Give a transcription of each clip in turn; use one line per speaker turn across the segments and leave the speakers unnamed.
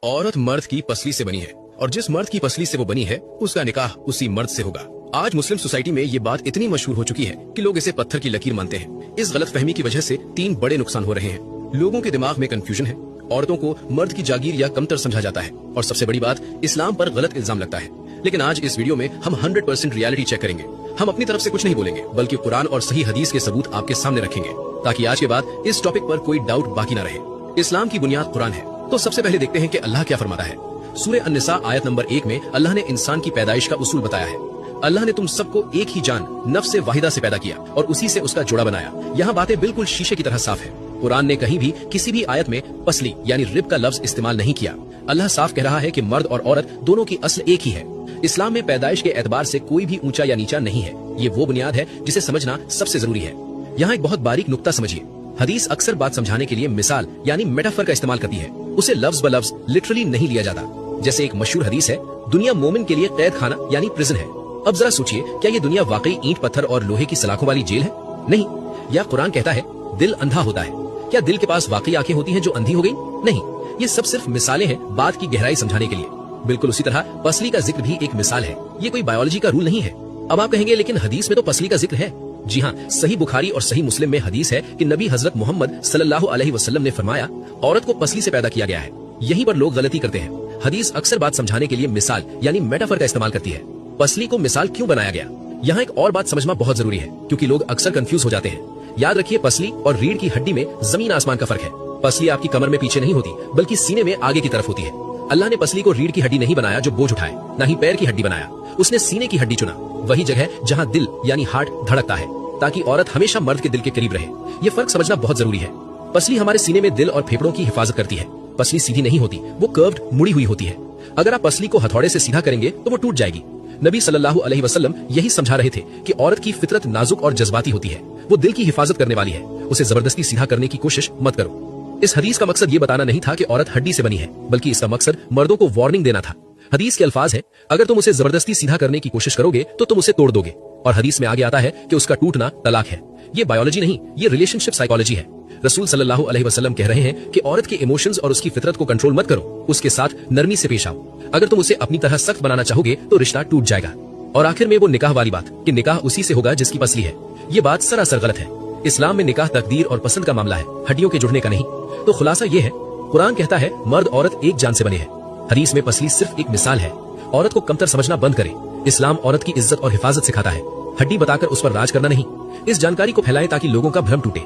औरत मर्द की पसली से बनी है और जिस मर्द की पसली से वो बनी है उसका निकाह उसी मर्द से होगा। आज मुस्लिम सोसाइटी में ये बात इतनी मशहूर हो चुकी है कि लोग इसे पत्थर की लकीर मानते हैं। इस गलत फहमी की वजह से 3 बड़े नुकसान हो रहे हैं। लोगों के दिमाग में कंफ्यूजन है, औरतों को मर्द की जागीर या कमतर समझा जाता है और सबसे बड़ी बात, इस्लाम पर गलत इल्जाम लगता है। लेकिन आज इस वीडियो में हम 100% रियलिटी चेक करेंगे। हम अपनी तरफ से कुछ नहीं बोलेंगे बल्कि कुरान और सही हदीस के सबूत आपके सामने रखेंगे ताकि आज के बाद इस टॉपिक पर कोई डाउट बाकी न रहे। इस्लाम की बुनियाद कुरान है, तो सबसे पहले देखते हैं कि अल्लाह क्या फरमाता है। सूरह अन-निसा आयत नंबर 1 में अल्लाह ने इंसान की पैदाइश का उसूल बताया है। अल्लाह ने तुम सबको एक ही जान नफ्स वाहिदा से पैदा किया और उसी से उसका जोड़ा बनाया। यहाँ बातें बिल्कुल शीशे की तरह साफ है। कुरान ने कहीं भी किसी भी आयत में पसली यानी रिब का लफ्ज इस्तेमाल नहीं किया। अल्लाह साफ कह रहा है कि मर्द और औरत दोनों की असल एक ही है। इस्लाम में पैदाइश के एतबार से कोई भी ऊंचा या नीचा नहीं है। ये वो बुनियाद है जिसे समझना सबसे जरूरी है। यहाँ एक बहुत बारीक नुक्ता समझिए। हदीस अक्सर बात समझाने के लिए मिसाल यानी मेटाफर का इस्तेमाल करती है। उसे लफ्ज ब लफ्ज लिटरली नहीं लिया जाता। जैसे एक मशहूर हदीस है, दुनिया मोमिन के लिए कैद खाना यानी प्रिजन है। अब जरा सोचिए, क्या ये दुनिया वाकई ईंट पत्थर और लोहे की सलाखों वाली जेल है? नहीं। या कुरान कहता है दिल अंधा होता है। क्या दिल के पास वाकई आंखें होती हैं जो अंधी हो गई? नहीं। ये सब सिर्फ मिसालें हैं बात की गहराई समझाने के लिए। बिल्कुल उसी तरह पसली का जिक्र भी एक मिसाल है। ये कोई बायोलॉजी का रूल नहीं है। अब आप कहेंगे लेकिन हदीस में तो पसली का जिक्र है। जी हाँ, सही बुखारी और सही मुस्लिम में हदीस है कि नबी हजरत मोहम्मद सल्लल्लाहु अलैहि वसल्लम ने फरमाया, औरत को पसली से पैदा किया गया है। यहीं पर लोग गलती करते हैं। हदीस अक्सर बात समझाने के लिए मिसाल यानी मेटाफर का इस्तेमाल करती है। पसली को मिसाल क्यों बनाया गया? यहाँ एक और बात समझना बहुत जरूरी है क्योंकि लोग अक्सर कंफ्यूज हो जाते हैं। याद रखिए, पसली और रीढ़ की हड्डी में जमीन आसमान का फर्क है। पसली आपकी कमर में पीछे नहीं होती बल्कि सीने में आगे की तरफ होती है। अल्लाह ने पसली को रीढ़ की हड्डी नहीं बनाया जो बोझ उठाए, न ही पैर की हड्डी बनाया। उसने सीने की हड्डी चुना, वही जगह जहाँ दिल यानी हार्ट धड़कता है, ताकि औरत हमेशा मर्द के दिल के करीब रहे। ये फर्क समझना बहुत जरूरी है। पसली हमारे सीने में दिल और फेफड़ों की हिफाजत करती है। पसली सीधी नहीं होती, वो कर्व्ड मुड़ी हुई होती है। अगर आप पसली को हथौड़े से सीधा करेंगे तो वो टूट जाएगी। नबी सल्लल्लाहु अलैहि वसल्लम यही समझा रहे थे कि औरत की फितरत नाजुक और जज्बाती होती है। वो दिल की हिफाजत करने वाली है। उसे जबरदस्ती सीधा करने की कोशिश मत करो। इस हदीस का मकसद ये बताना नहीं था कि औरत हड्डी से बनी है, बल्कि इसका मकसद मर्दों को वार्निंग देना था। हदीस के अल्फाज है, अगर तुम उसे जबरदस्ती सीधा करने की कोशिश करोगे तो तुम उसे तोड़ दोगे। और हदीस में आगे आता है कि उसका टूटना तलाक है। ये बायोलॉजी नहीं, ये रिलेशनशिप साइकोलॉजी है। रसूल सल्लल्लाहु अलैहि वसल्लम कह रहे हैं कि औरत के इमोशंस और उसकी फितरत को कंट्रोल मत करो, उसके साथ नरमी से पेश आओ। अगर तुम उसे अपनी तरह सख्त बनाना चाहोगे तो रिश्ता टूट जाएगा। और आखिर में वो निकाह वाली बात कि निकाह उसी से होगा जिसकी पसली है, ये बात सरासर गलत है। इस्लाम में निकाह तकदीर और पसंद का मामला है, हड्डियों के जुड़ने का नहीं। तो खुलासा ये है, कुरान कहता है मर्द औरत एक जान से बने हैं। हदीस में पसली सिर्फ एक मिसाल है। औरत को कमतर समझना बंद करें। इस्लाम औरत की इज्जत और हिफाजत सिखाता है, हड्डी बताकर उस पर राज करना नहीं। इस जानकारी को फैलाएं ताकि लोगों का भ्रम टूटे।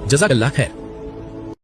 जज़ाकल्लाह खैर।